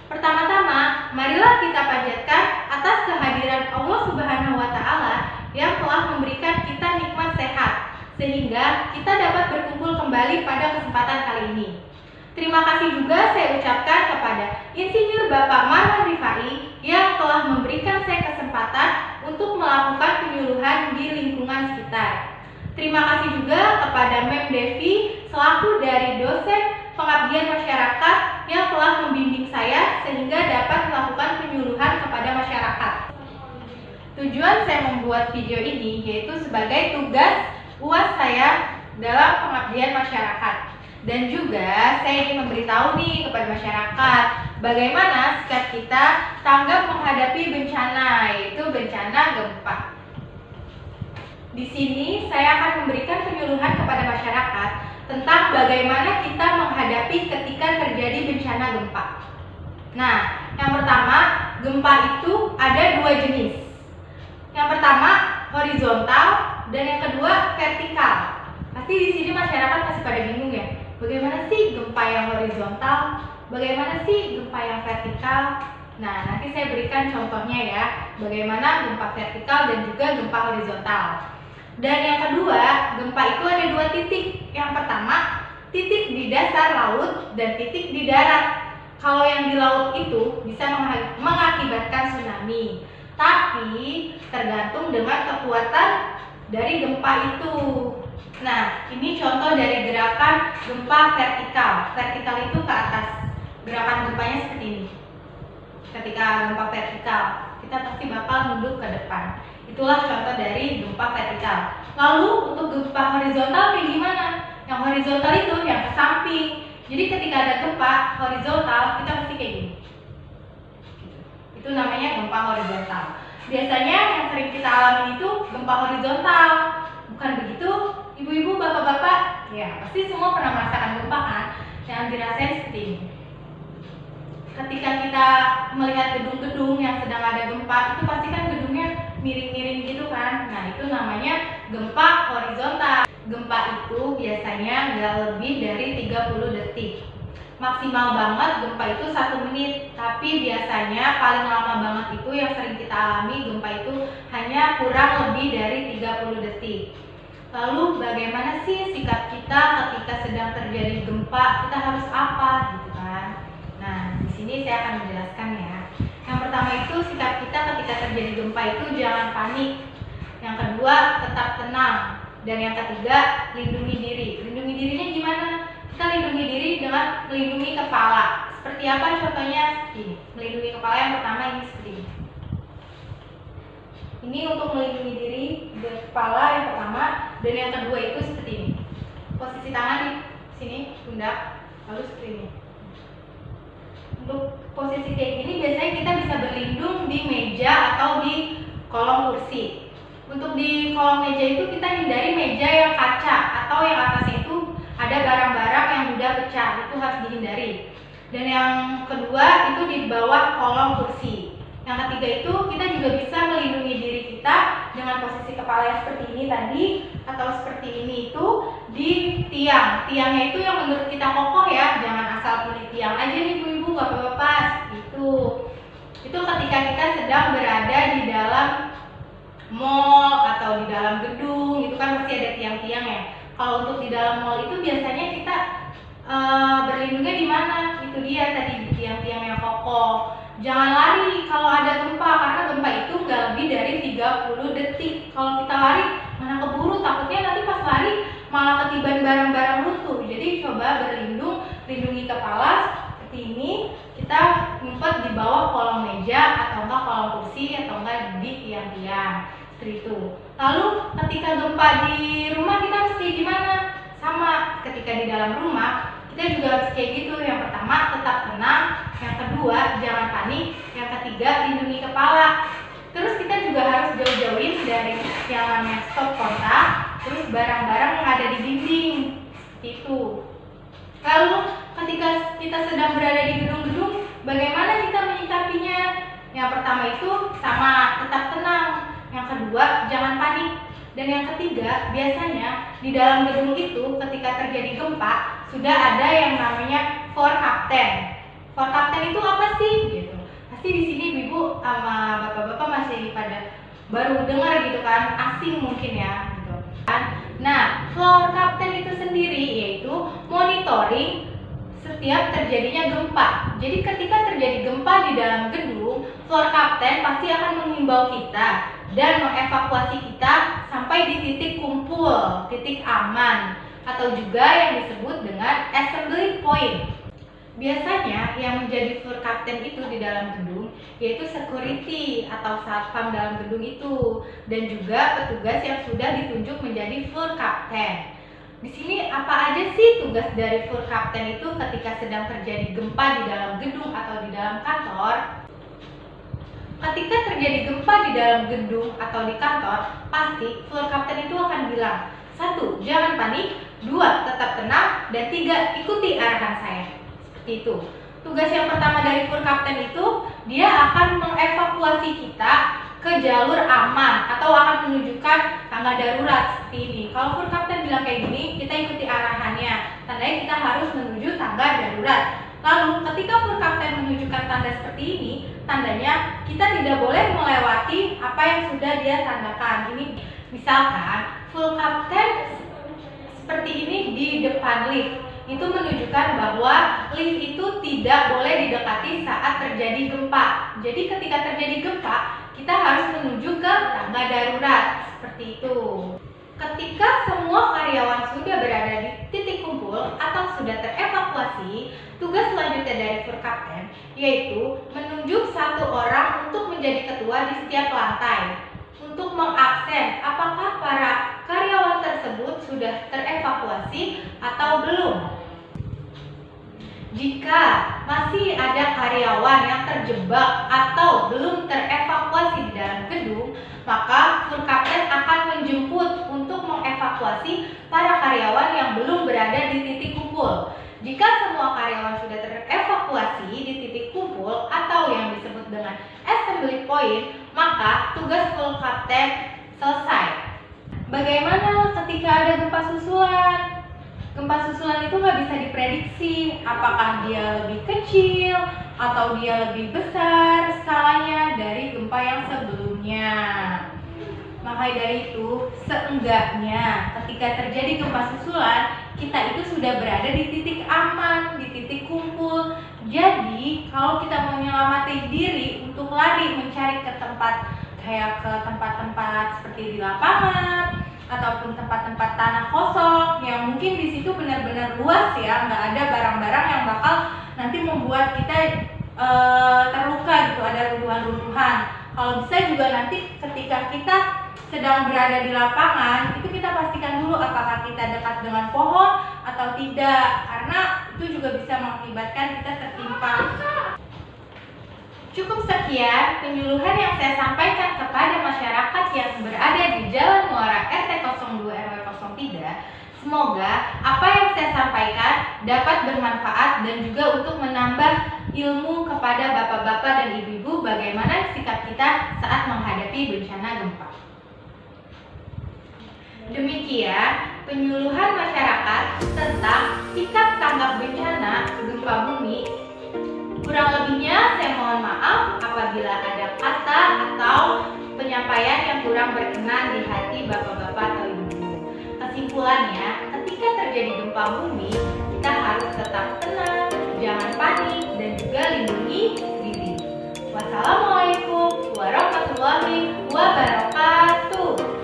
Pertama-tama, marilah kita panjatkan atas kehadiran Allah Subhanahu wa Ta'ala yang telah memberikan kita nikmat sehat, sehingga kita dapat berkumpul kembali pada kesempatan kali ini. Terima kasih juga saya ucapkan kepada Insinyur Bapak Marwan Rifai yang telah memberikan saya kesempatan untuk melakukan penyuluhan di lingkungan sekitar. Terima kasih juga kepada Mem Devi selaku dari dosen pengabdian masyarakat yang telah membimbing saya sehingga dapat melakukan penyuluhan kepada masyarakat. Tujuan saya membuat video ini yaitu sebagai tugas UAS saya dalam pengabdian masyarakat. Dan juga saya ingin memberitahu nih kepada masyarakat bagaimana sikap kita tanggap menghadapi bencana, yaitu bencana gempa. Di sini saya akan memberikan penyuluhan kepada masyarakat tentang bagaimana kita menghadapi ketika terjadi bencana gempa. Nah, yang pertama, gempa itu ada dua jenis. Yang pertama horizontal dan yang kedua vertikal. Pasti di sini masyarakat masih pada bingung ya. Bagaimana sih gempa yang horizontal? Bagaimana sih gempa yang vertikal? Nah, nanti saya berikan contohnya ya, bagaimana gempa vertikal dan juga gempa horizontal. Dan yang kedua, gempa itu ada dua titik. Yang pertama, titik di dasar laut dan titik di darat. Kalau yang di laut itu bisa mengakibatkan tsunami, tapi tergantung dengan kekuatan dari gempa itu. Nah, ini contoh dari gerakan gempa vertikal. Vertikal itu ke atas. Gerakan gempanya seperti ini. Ketika gempa vertikal, kita pasti bakal nunduk ke depan. Itulah contoh dari gempa vertikal. Lalu untuk gempa horizontal kayak gimana? Yang horizontal itu yang ke samping. Jadi ketika ada gempa horizontal, kita pasti kayak gini. Itu namanya gempa horizontal. Biasanya yang sering kita alami itu gempa horizontal. Bukan begitu? Ibu-ibu, bapak-bapak, ya pasti semua pernah merasakan gempa kan? Yang dirasain seperti ini. Ketika kita melihat gedung-gedung yang sedang ada gempa, itu pasti kan gedungnya miring-miring gitu kan? Nah, itu namanya gempa horizontal. Gempa itu biasanya nggak lebih dari 30 detik. Maksimal banget gempa itu 1 menit, tapi biasanya paling lama banget itu yang sering kita alami gempa itu hanya kurang lebih dari 30 detik. Lalu bagaimana sih sikap kita ketika sedang terjadi gempa? Kita harus apa gitu kan? Nah, di sini saya akan menjelaskan ya. Yang pertama itu sikap kita ketika terjadi gempa itu jangan panik. Yang kedua, tetap tenang. Dan yang ketiga, lindungi diri. Lindungi dirinya gimana? Kita lindungi diri dengan melindungi kepala. Seperti apa contohnya? Ini. Melindungi kepala yang pertama ini seperti ini. Ini untuk melindungi diri dari kepala yang pertama, dan yang kedua itu seperti ini. Posisi tangan di sini, pundak, lalu seperti ini. Untuk posisi kayak gini biasanya kita bisa berlindung di meja atau di kolong kursi. Untuk di kolong meja itu kita hindari meja yang kaca atau yang atasnya itu ada barang-barang yang mudah pecah, itu harus dihindari. Dan yang kedua itu di bawah kolong kursi. Yang ketiga itu kita juga bisa melindungi diri kita dengan posisi kepala yang seperti ini tadi atau seperti ini itu di tiang. Tiangnya itu yang menurut kita kokoh ya, jangan asal pilih tiang aja nih ibu-ibu, bapak-bapak. Itu ketika kita sedang berada di dalam mall atau di dalam gedung, itu kan pasti ada tiang-tiang ya. Kalau untuk di dalam mall itu biasanya kita berlindungnya di mana? Itu dia tadi di tiang-tiang yang kokoh. Jangan lari kalau ada gempa, karena gempa itu nggak lebih dari 30 detik. Kalau kita lari, mana keburu, takutnya nanti pas lari malah ketiban barang-barang runtuh. Jadi coba berlindung, lindungi kepala seperti ini. Kita ngumpet di bawah kolong meja atau enggak kolong kursi atau enggak di tiang-tiang. Seperti itu. Lalu ketika gempa di rumah kita harus kayak gimana? Sama, ketika di dalam rumah kita juga harus kayak gitu. Yang pertama tetap tenang, yang kedua jangan panik, yang ketiga lindungi kepala. Terus kita juga harus jauh-jauhin dari yang namanya stop kontak, terus barang-barang yang ada di dinding seperti itu. Lalu ketika kita sedang berada di gedung-gedung, bagaimana kita menyikapinya? Yang pertama itu sama, tetap tenang. Yang kedua jangan panik. Dan yang ketiga, biasanya di dalam gedung itu ketika terjadi gempa sudah ada yang namanya forecaptain. Forecaptain itu apa sih? Pasti di sini ibu sama bapak-bapak masih pada baru dengar gitu kan, asing mungkin ya gitu kan. Nah, floor captain itu sendiri yaitu monitoring setiap terjadinya gempa. Jadi ketika terjadi gempa di dalam gedung, floor captain pasti akan mengimbau kita dan mengevakuasi kita sampai di titik kumpul, titik aman, atau juga yang disebut dengan assembly point. Biasanya yang menjadi floor captain itu di dalam gedung yaitu security atau satpam dalam gedung itu, dan juga petugas yang sudah ditunjuk menjadi floor captain. Di sini apa aja sih tugas dari floor captain itu ketika sedang terjadi gempa di dalam gedung atau di dalam kantor? Ketika terjadi gempa di dalam gedung atau di kantor, pasti floor captain itu akan bilang, 1. Jangan panik, 2. Tetap tenang, dan 3. Ikuti arahan saya. Seperti itu. Tugas yang pertama dari floor captain itu, dia akan mengevakuasi kita ke jalur aman atau akan menunjukkan tangga darurat seperti ini. Kalau floor captain bilang kayak gini, kita ikuti arahannya. Tandanya kita harus menuju tangga darurat. Lalu ketika floor captain menunjukkan tanda seperti ini, tandanya kita tidak boleh melewati apa yang sudah dia tandakan. Ini misalkan floor captain seperti ini di depan lift, itu menunjukkan bahwa lift itu tidak boleh didekati saat terjadi gempa. Jadi ketika terjadi gempa, kita harus menuju ke tangga darurat seperti itu. Ketika semua karyawan sudah berada di titik kumpul atau sudah terevakuasi, tugas selanjutnya dari floor captain yaitu menunjuk 1 orang untuk menjadi ketua di setiap lantai untuk mengabsen apakah para karyawan tersebut sudah terevakuasi atau belum. Jika masih ada karyawan yang terjebak atau belum terevakuasi di dalam gedung, maka floor captain akan menjemput untuk mengevakuasi para karyawan yang belum berada di titik kumpul. Jika semua karyawan sudah terevakuasi di titik kumpul atau yang disebut dengan assembly point, maka tugas floor captain selesai. Bagaimana ketika ada gempa susulan? Gempa susulan itu nggak bisa diprediksi apakah dia lebih kecil atau dia lebih besar skalanya dari gempa yang sebelumnya. Maka dari itu, seenggaknya ketika terjadi gempa susulan, kita itu sudah berada di titik aman, di titik kumpul. Jadi, kalau kita mau menyelamatkan diri untuk lari mencari ke tempat kayak ke tempat-tempat seperti di lapangan ataupun tempat-tempat tanah kosong yang mungkin di situ benar-benar luas ya, nggak ada barang-barang yang bakal nanti membuat kita terluka gitu, ada runtuhan-runtuhan. Kalau bisa juga nanti ketika kita sedang berada di lapangan, itu kita pastikan dulu apakah kita dekat dengan pohon atau tidak, karena itu juga bisa mengakibatkan kita tertimpa. Cukup sekian penyuluhan yang saya sampaikan kepada masyarakat yang berada di Jalan Muara RT 02 RW 03. Semoga apa yang saya sampaikan dapat bermanfaat dan juga untuk menambah ilmu kepada bapak-bapak dan ibu-ibu bagaimana sikap kita saat menghadapi bencana gempa. Demikian penyuluhan masyarakat tentang sikap tanggap bencana gempa bumi. Kurang lebihnya saya mohon maaf apabila ada kata atau penyampaian yang kurang berkenan di hati bapak-bapak atau ibu-ibu. Kesimpulannya, ketika terjadi gempa bumi, kita harus tetap tenang, jangan panik, dan juga lindungi diri. Wassalamualaikum warahmatullahi wabarakatuh.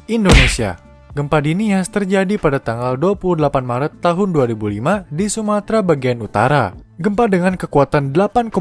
Indonesia. Gempa di Nias terjadi pada tanggal 28 Maret tahun 2005 di Sumatera bagian utara. Gempa dengan kekuatan 8,6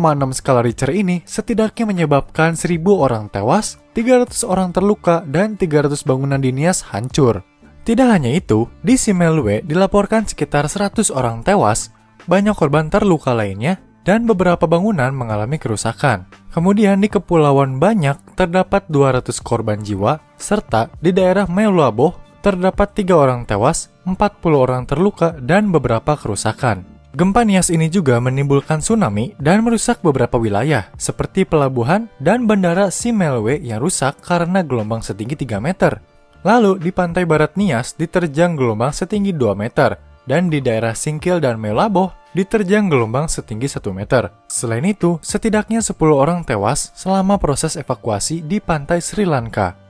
skala Richter ini setidaknya menyebabkan 1.000 orang tewas, 300 orang terluka, dan 300 bangunan di Nias hancur. Tidak hanya itu, di Simeulue dilaporkan sekitar 100 orang tewas, banyak korban terluka lainnya, dan beberapa bangunan mengalami kerusakan. Kemudian di Kepulauan Banyak terdapat 200 korban jiwa, serta di daerah Meulaboh terdapat 3 orang tewas, 40 orang terluka, dan beberapa kerusakan. Gempa Nias ini juga menimbulkan tsunami dan merusak beberapa wilayah, seperti pelabuhan dan bandara Simeulue yang rusak karena gelombang setinggi 3 meter. Lalu di pantai barat Nias diterjang gelombang setinggi 2 meter, dan di daerah Singkil dan Meulaboh diterjang gelombang setinggi 1 meter. Selain itu, setidaknya 10 orang tewas selama proses evakuasi di pantai Sri Lanka.